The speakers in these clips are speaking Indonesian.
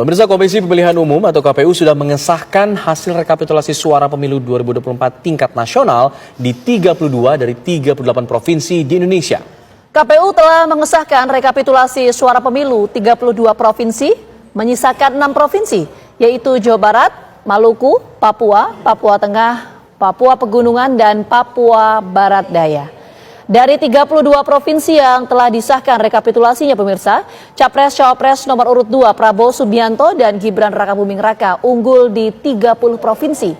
Pemirsa, Komisi Pemilihan Umum atau KPU sudah mengesahkan hasil rekapitulasi suara pemilu 2024 tingkat nasional di 32 dari 38 provinsi di Indonesia. KPU telah mengesahkan rekapitulasi suara pemilu 32 provinsi, menyisakan 6 provinsi, yaitu Jawa Barat, Maluku, Papua, Papua Tengah, Papua Pegunungan, dan Papua Barat Daya. Dari 32 provinsi yang telah disahkan rekapitulasinya, pemirsa, Capres-Cawapres nomor urut 2 Prabowo Subianto dan Gibran Rakabuming Raka unggul di 30 provinsi.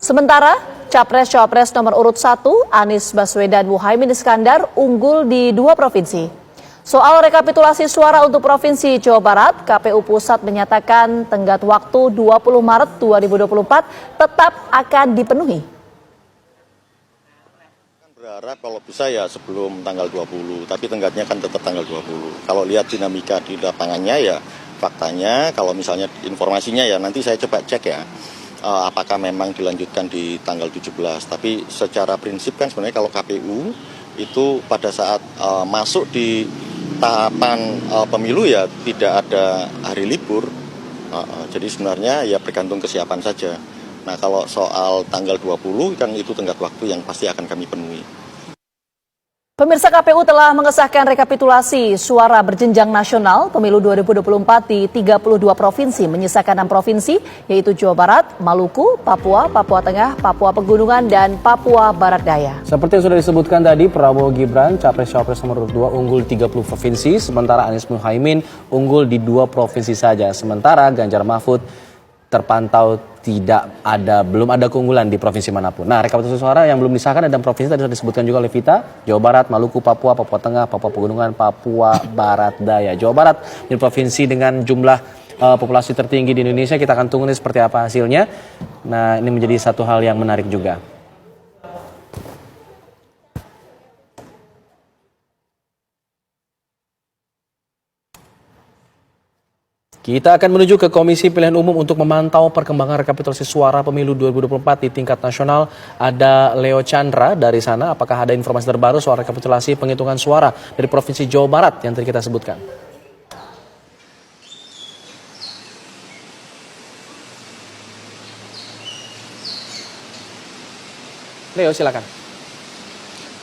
Sementara Capres-Cawapres nomor urut 1 Anies Baswedan Muhaimin Iskandar unggul di 2 provinsi. Soal rekapitulasi suara untuk Provinsi Jawa Barat, KPU Pusat menyatakan tenggat waktu 20 Maret 2024 tetap akan dipenuhi. Berharap kalau bisa ya sebelum tanggal 20, tapi tenggatnya kan tetap tanggal 20. Kalau lihat dinamika di lapangannya ya faktanya, kalau misalnya informasinya ya nanti saya coba cek ya, apakah memang dilanjutkan di tanggal 17. Tapi secara prinsip kan sebenarnya kalau KPU itu pada saat masuk di tahapan pemilu ya tidak ada hari libur. Jadi sebenarnya ya bergantung kesiapan saja. Nah, kalau soal tanggal 20 kan itu tenggat waktu yang pasti akan kami penuhi. Pemirsa, KPU telah mengesahkan rekapitulasi suara berjenjang nasional pemilu 2024 di 32 provinsi, menyisakan 6 provinsi, yaitu Jawa Barat, Maluku, Papua, Papua Tengah, Papua Pegunungan, dan Papua Barat Daya. Seperti yang sudah disebutkan tadi, Prabowo Gibran, Capres-Cawapres nomor urut 2 unggul 30 provinsi, sementara Anies Muhaimin unggul di 2 provinsi saja. Sementara Ganjar Mahfud terpantau belum ada keunggulan di provinsi manapun. Nah, rekapitulasi suara yang belum disahkan ada 6 provinsi tadi sudah disebutkan juga oleh Vita, Jawa Barat, Maluku, Papua, Papua Tengah, Papua Pegunungan, Papua Barat Daya. Jawa Barat ini provinsi dengan jumlah populasi tertinggi di Indonesia. Kita akan tunggu nih seperti apa hasilnya. Nah, ini menjadi satu hal yang menarik juga. Kita akan menuju ke Komisi Pemilihan Umum untuk memantau perkembangan rekapitulasi suara pemilu 2024 di tingkat nasional. Ada Leo Chandra dari sana. Apakah ada informasi terbaru soal rekapitulasi penghitungan suara dari Provinsi Jawa Barat yang tadi kita sebutkan? Leo, silakan.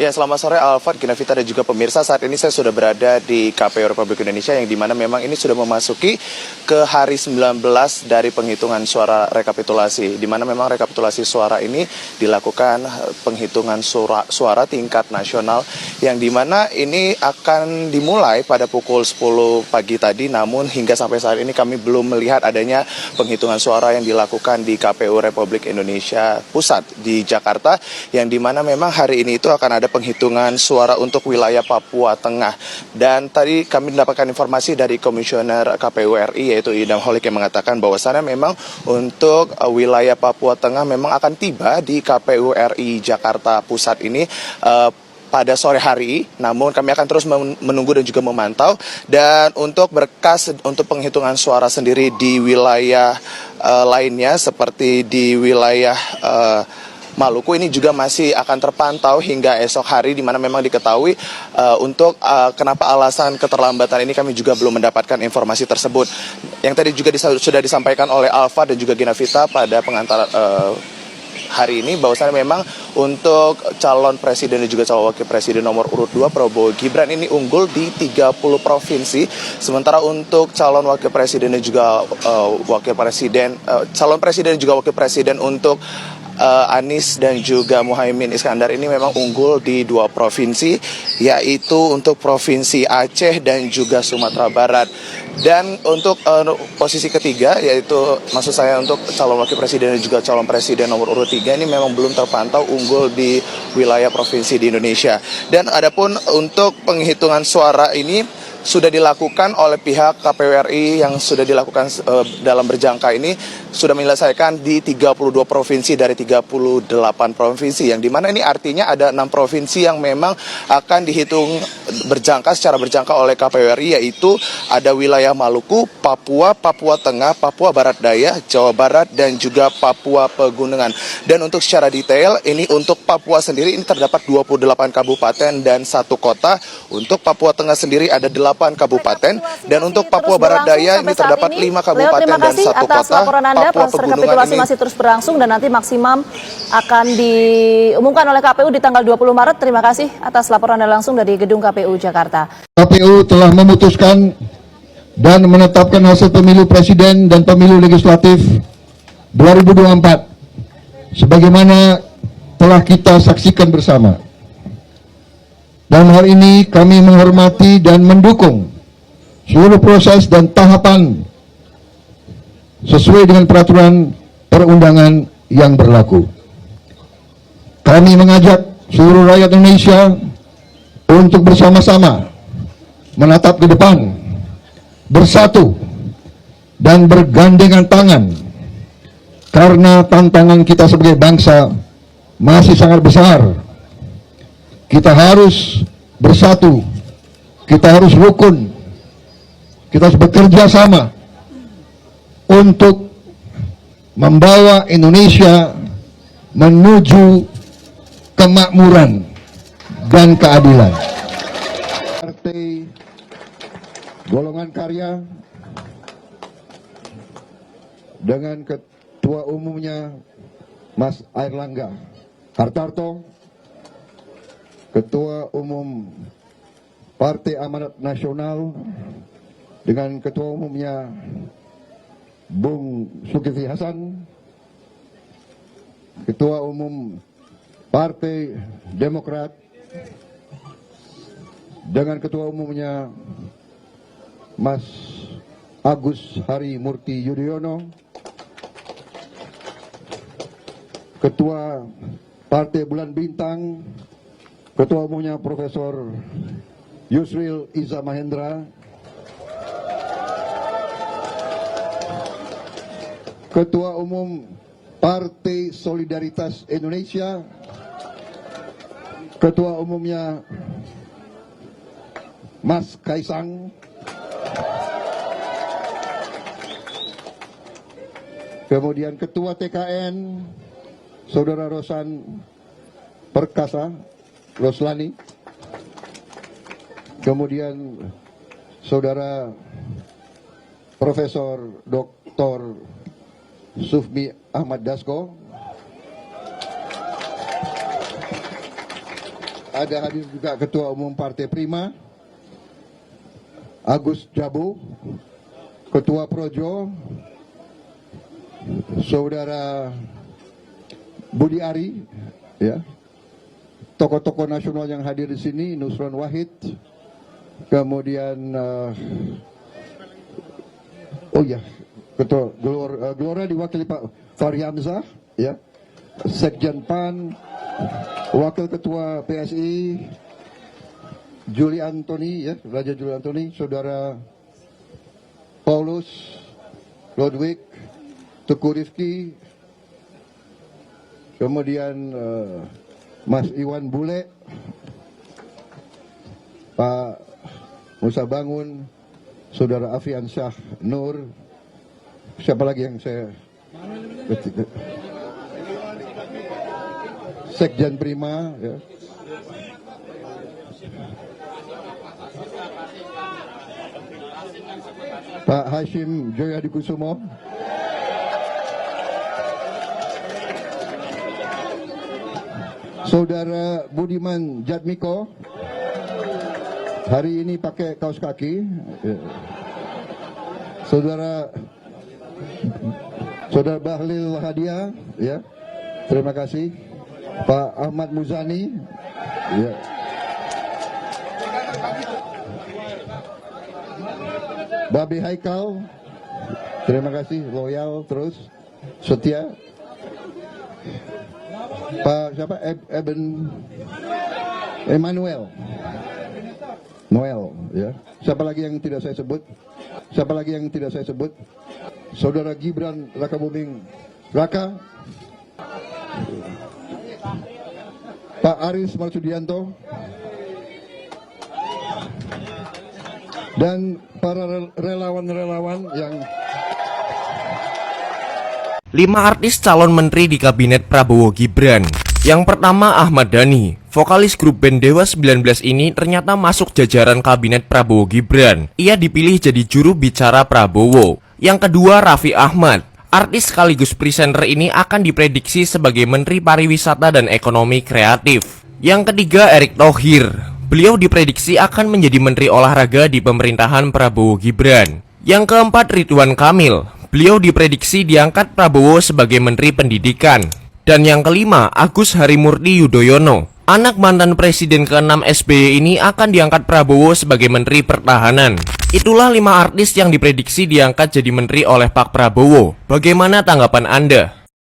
Ya, selamat sore Alfat, Ginavita dan juga pemirsa. Saat ini saya sudah berada di KPU Republik Indonesia yang dimana memang ini sudah memasuki ke hari 19 dari penghitungan suara rekapitulasi. Dimana memang rekapitulasi suara ini dilakukan penghitungan suara tingkat nasional yang dimana ini akan dimulai pada pukul 10 pagi tadi. Namun hingga sampai saat ini kami belum melihat adanya penghitungan suara yang dilakukan di KPU Republik Indonesia Pusat di Jakarta. Yang dimana memang hari ini itu akan ada penghitungan suara untuk wilayah Papua Tengah. Dan tadi kami mendapatkan informasi dari Komisioner KPU RI yaitu Idam Holik yang mengatakan bahwasannya memang untuk wilayah Papua Tengah memang akan tiba di KPU RI Jakarta Pusat ini pada sore hari, namun kami akan terus menunggu dan juga memantau. Dan untuk berkas untuk penghitungan suara sendiri di wilayah lainnya seperti di wilayah Maluku ini juga masih akan terpantau hingga esok hari, di mana memang diketahui untuk kenapa alasan keterlambatan ini kami juga belum mendapatkan informasi tersebut. Yang tadi juga sudah disampaikan oleh Alfa dan juga Ginavita pada pengantar hari ini bahwasanya memang untuk calon presiden dan juga calon wakil presiden nomor urut 2 Prabowo Gibran ini unggul di 30 provinsi. Sementara untuk calon wakil presiden dan juga calon presiden dan juga wakil presiden untuk Anies dan juga Muhaimin Iskandar ini memang unggul di 2 provinsi, yaitu untuk Provinsi Aceh dan juga Sumatera Barat. Dan untuk posisi ketiga, yaitu maksud saya untuk calon wakil presiden dan juga calon presiden nomor urut 3 ini memang belum terpantau unggul di wilayah provinsi di Indonesia. Dan adapun untuk penghitungan suara ini sudah dilakukan oleh pihak KPU RI yang sudah dilakukan dalam berjangka ini sudah menyelesaikan di 32 provinsi dari 38 provinsi, yang dimana ini artinya ada 6 provinsi yang memang akan dihitung secara berjangka oleh KPU RI, yaitu ada wilayah Maluku, Papua, Papua Tengah, Papua Barat Daya, Jawa Barat, dan juga Papua Pegunungan. Dan untuk secara detail ini untuk Papua sendiri ini terdapat 28 kabupaten dan 1 kota. Untuk Papua Tengah sendiri ada 8 8 kabupaten, dan untuk Papua Barat Daya ini terdapat 5 kabupaten terima dan kasih 1 atas kota. laporan Anda. Papua Proses Pegunungan rekapitulasi ini masih terus berlangsung dan nanti maksimum akan diumumkan oleh KPU di tanggal 20 Maret. Terima kasih atas laporan Anda langsung dari Gedung KPU Jakarta. KPU telah memutuskan dan menetapkan hasil pemilu presiden dan pemilu legislatif 2024 sebagaimana telah kita saksikan bersama. Dalam hal ini kami menghormati dan mendukung seluruh proses dan tahapan sesuai dengan peraturan perundangan yang berlaku. Kami mengajak seluruh rakyat Indonesia untuk bersama-sama menatap ke depan, bersatu dan bergandengan tangan, karena tantangan kita sebagai bangsa masih sangat besar. Kita harus bersatu, kita harus rukun, kita harus bekerja sama untuk membawa Indonesia menuju kemakmuran dan keadilan. Partai Golongan Karya dengan Ketua Umumnya Mas Airlangga Hartarto, Ketua Umum Partai Amanat Nasional dengan Ketua Umumnya Bung Zulkifli Hasan, Ketua Umum Partai Demokrat dengan Ketua Umumnya Mas Agus Harimurti Yudhoyono, Ketua Partai Bulan Bintang, Ketua Umumnya Profesor Yusril Iza Mahendra, Ketua Umum Partai Solidaritas Indonesia, Ketua Umumnya Mas Kaisang, kemudian Ketua TKN Saudara Rosan Perkasa Roslani, kemudian Saudara Profesor Dr. Sufmi Ahmad Dasko, ada hadir juga Ketua Umum Partai Prima Agus Jabo, Ketua Projo Saudara Budi Ari, ya, tokoh-tokoh nasional yang hadir di sini, Nusron Wahid, kemudian Ketua Gelora diwakili Pak Fahri Hamzah, ya, Sekjen PAN, Wakil Ketua PSI Juli Antoni, ya, Raja Juli Antoni, Saudara Paulus Lodwig, Teguh Rifki, kemudian Mas Iwan Bule, Pak Musa Bangun, Saudara Afian Syah Nur, siapa lagi yang saya Sekjen Prima, ya. Pak Hashim Joyadikusumo, Saudara Budiman Jatmiko, hari ini pakai kaos kaki, Saudara Bahlil Hadiah, ya, terima kasih. Pak Ahmad Muzani, ya. Babi Haikal, terima kasih, loyal terus, setia. Pak siapa? Emmanuel Noel, ya. Siapa lagi yang tidak saya sebut? Saudara Gibran Rakabuming Raka, Pak Aris Marsudianto, dan para relawan-relawan yang 5 artis calon menteri di kabinet Prabowo Gibran. Yang pertama Ahmad Dhani, Vokalis grup band Dewa 19 ini ternyata masuk jajaran kabinet Prabowo Gibran. Ia dipilih jadi juru bicara Prabowo. Yang kedua, Raffi Ahmad. Artis sekaligus presenter ini akan diprediksi sebagai Menteri Pariwisata dan Ekonomi Kreatif. Yang ketiga, Erick Thohir. Beliau diprediksi akan menjadi Menteri Olahraga di pemerintahan Prabowo Gibran. Yang keempat, Ridwan Kamil. Beliau diprediksi diangkat Prabowo sebagai Menteri Pendidikan. Dan yang kelima, Agus Harimurti Yudhoyono. Anak mantan Presiden ke-6 SBY ini akan diangkat Prabowo sebagai Menteri Pertahanan. Itulah 5 artis yang diprediksi diangkat jadi menteri oleh Pak Prabowo. Bagaimana tanggapan Anda?